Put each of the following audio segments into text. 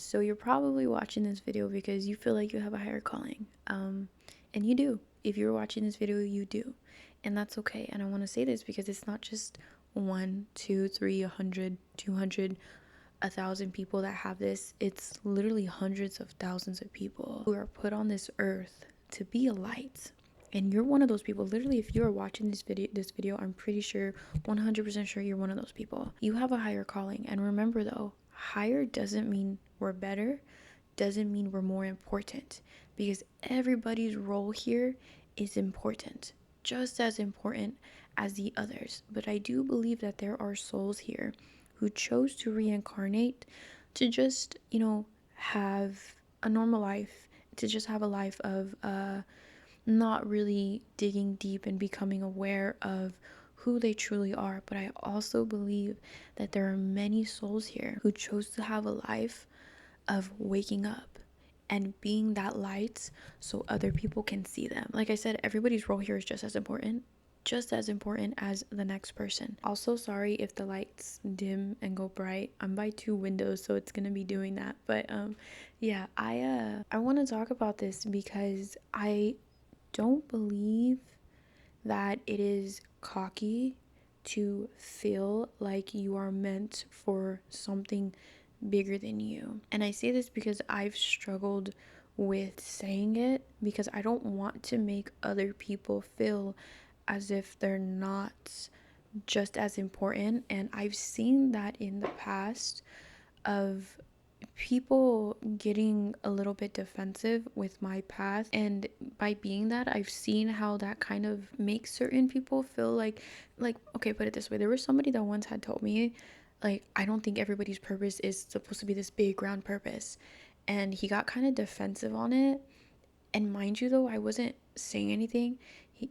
So you're probably watching this video because you feel like you have a higher calling. And you do. If you're watching this video, you do. And that's okay. And I want to say this because it's not just one, two, three, 100, 200, 1,000 people that have this. It's literally hundreds of thousands of people who are put on this earth to be a light. And you're one of those people. Literally, if you are watching this video, I'm pretty sure, 100% sure you're one of those people. You have a higher calling. And remember though, higher doesn't mean we're better, doesn't mean we're more important, because everybody's role here is important, just as important as the others. But I do believe that there are souls here who chose to reincarnate to just, have a normal life, to just have a life of not really digging deep and becoming aware of who they truly are. But I also believe that there are many souls here who chose to have a life of waking up and being that light so other people can see them. Like I said, everybody's role here is just as important, as the next person. Also, sorry if the lights dim and go bright. I'm by two windows, so it's gonna be doing that. But yeah, I want to talk about this because I don't believe that it is cocky to feel like you are meant for something bigger than you. And I say this because I've struggled with saying it, because I don't want to make other people feel as if they're not just as important. And I've seen that in the past of people getting a little bit defensive with my path, and by being that, I've seen how that kind of makes certain people feel like okay, put it this way, there was somebody that once had told me, like, I don't think everybody's purpose is supposed to be this big grand purpose, and he got kind of defensive on it. And mind you though, I wasn't saying anything.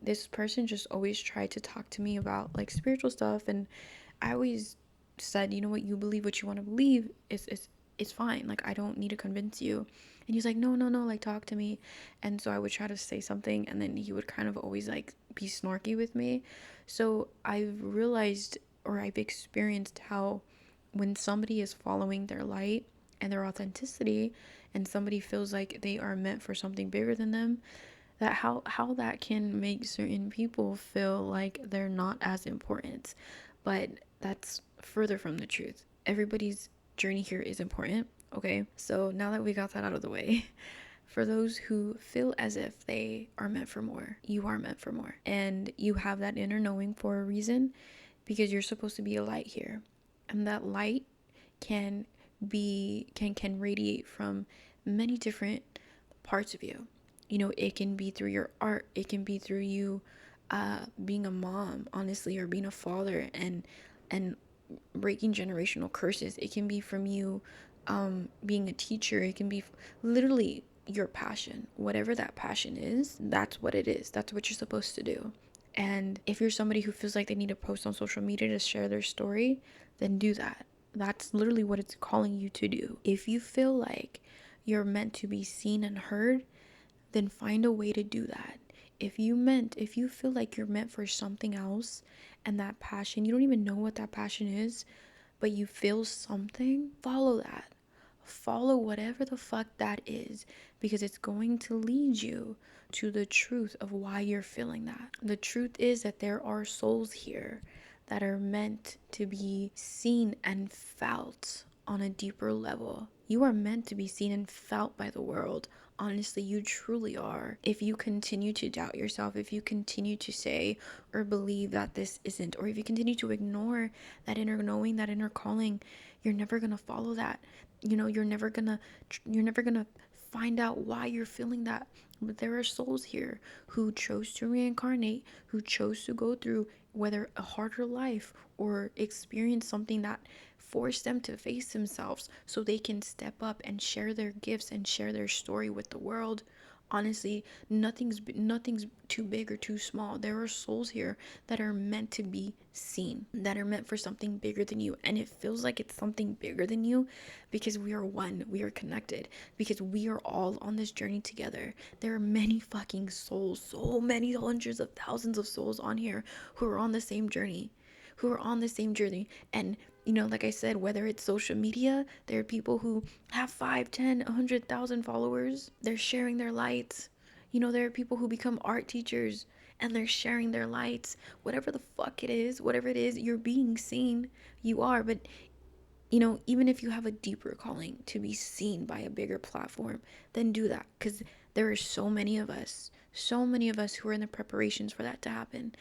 This person just always tried to talk to me about like spiritual stuff, and I always said, you know what, you believe what you want to believe. It's fine. Like, I don't need to convince you. And he's like, no, no, no, like, talk to me. And so I would try to say something, and then he would kind of always like be snarky with me. So I've realized, or I've experienced, how when somebody is following their light and their authenticity, and somebody feels like they are meant for something bigger than them, that how that can make certain people feel like they're not as important. But that's further from the truth. Everybody's journey here is important. Okay, so now that we got that out of the way, for those who feel as if they are meant for more, you are meant for more, and you have that inner knowing for a reason, because you're supposed to be a light here. And that light can can radiate from many different parts of you. It can be through your art, it can be through you being a mom, honestly, or being a father, and breaking generational curses. It can be from you being a teacher. It can be literally your passion. Whatever that passion is, that's what it is. That's what you're supposed to do. And if you're somebody who feels like they need to post on social media to share their story, then do that. That's literally what it's calling you to do. If you feel like you're meant to be seen and heard, then find a way to do that. If you feel like you're meant for something else, and that passion, you don't even know what that passion is, but you feel something, follow that. Follow whatever the fuck that is, because it's going to lead you to the truth of why you're feeling that. The truth is that there are souls here that are meant to be seen and felt on a deeper level. You are meant to be seen and felt by the world. Honestly, you truly are. If you continue to doubt yourself, if you continue to say or believe that this isn't, or if you continue to ignore that inner knowing, that inner calling, you're never gonna follow that. You're never gonna find out why you're feeling that. But there are souls here who chose to reincarnate, who chose to go through whether a harder life or experience something that forced them to face themselves so they can step up and share their gifts and share their story with the world. Honestly, nothing's too big or too small. There are souls here that are meant to be seen, that are meant for something bigger than you. And it feels like it's something bigger than you because we are one, we are connected, because we are all on this journey together. There are many fucking souls, so many hundreds of thousands of souls on here who are on the same journey, who are on the same journey. And you know, like I said, whether it's social media, there are people who have 5, 10, 100,000 followers. They're sharing their lights. You know, there are people who become art teachers and they're sharing their lights. Whatever the fuck it is, whatever it is, you're being seen. You are. But you know, even if you have a deeper calling to be seen by a bigger platform, then do that, because there are so many of us who are in the preparations for that to happen.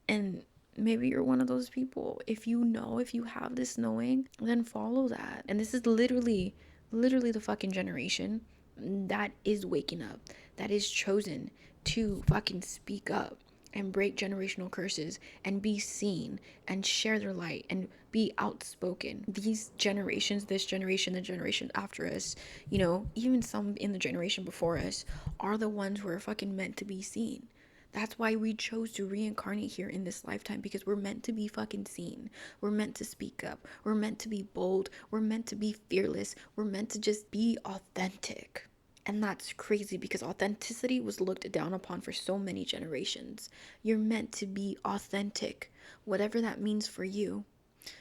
And maybe you're one of those people. If you know, if you have this knowing, then follow that. And this is literally the fucking generation that is waking up, that is chosen to fucking speak up and break generational curses and be seen and share their light and be outspoken. These generations, this generation, the generation after us, you know, even some in the generation before us, are the ones who are fucking meant to be seen. That's why we chose to reincarnate here in this lifetime, because we're meant to be fucking seen. We're meant to speak up. We're meant to be bold. We're meant to be fearless. We're meant to just be authentic. And that's crazy, because authenticity was looked down upon for so many generations. You're meant to be authentic, whatever that means for you.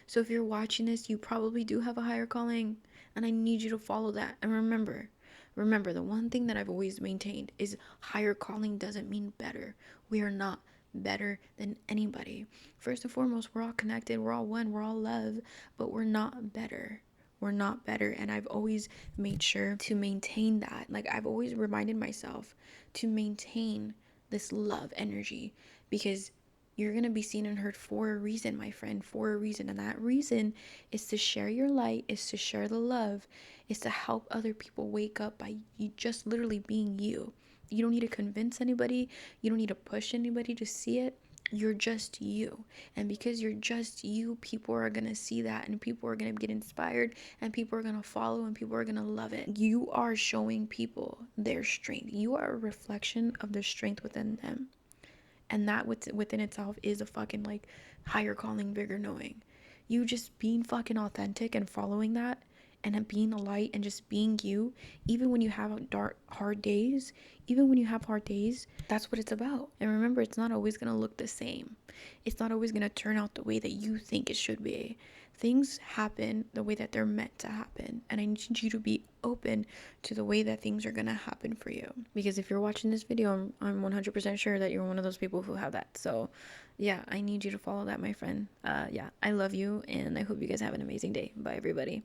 So if you're watching this, you probably do have a higher calling, and I need you to follow that. And remember, the one thing that I've always maintained is higher calling doesn't mean better. We are not better than anybody. First and foremost, we're all connected, we're all one, we're all love, but we're not better. We're not better. And I've always made sure to maintain that. Like, I've always reminded myself to maintain this love energy, because you're going to be seen and heard for a reason, my friend, for a reason. And that reason is to share your light, is to share the love, is to help other people wake up by you just literally being you. You don't need to convince anybody. You don't need to push anybody to see it. You're just you. And because you're just you, people are going to see that, and people are going to get inspired, and people are going to follow, and people are going to love it. You are showing people their strength. You are a reflection of the strength within them. And that within itself is a fucking like higher calling, bigger knowing. You just being fucking authentic and following that, and being a light and just being you, even when you have hard days, that's what it's about. And remember, it's not always going to look the same. It's not always going to turn out the way that you think it should be. Things happen the way that they're meant to happen, and I need you to be open to the way that things are going to happen for you. Because if you're watching this video, I'm 100% sure that you're one of those people who have that. So yeah, I need you to follow that, my friend. Yeah, I love you, and I hope you guys have an amazing day. Bye, everybody.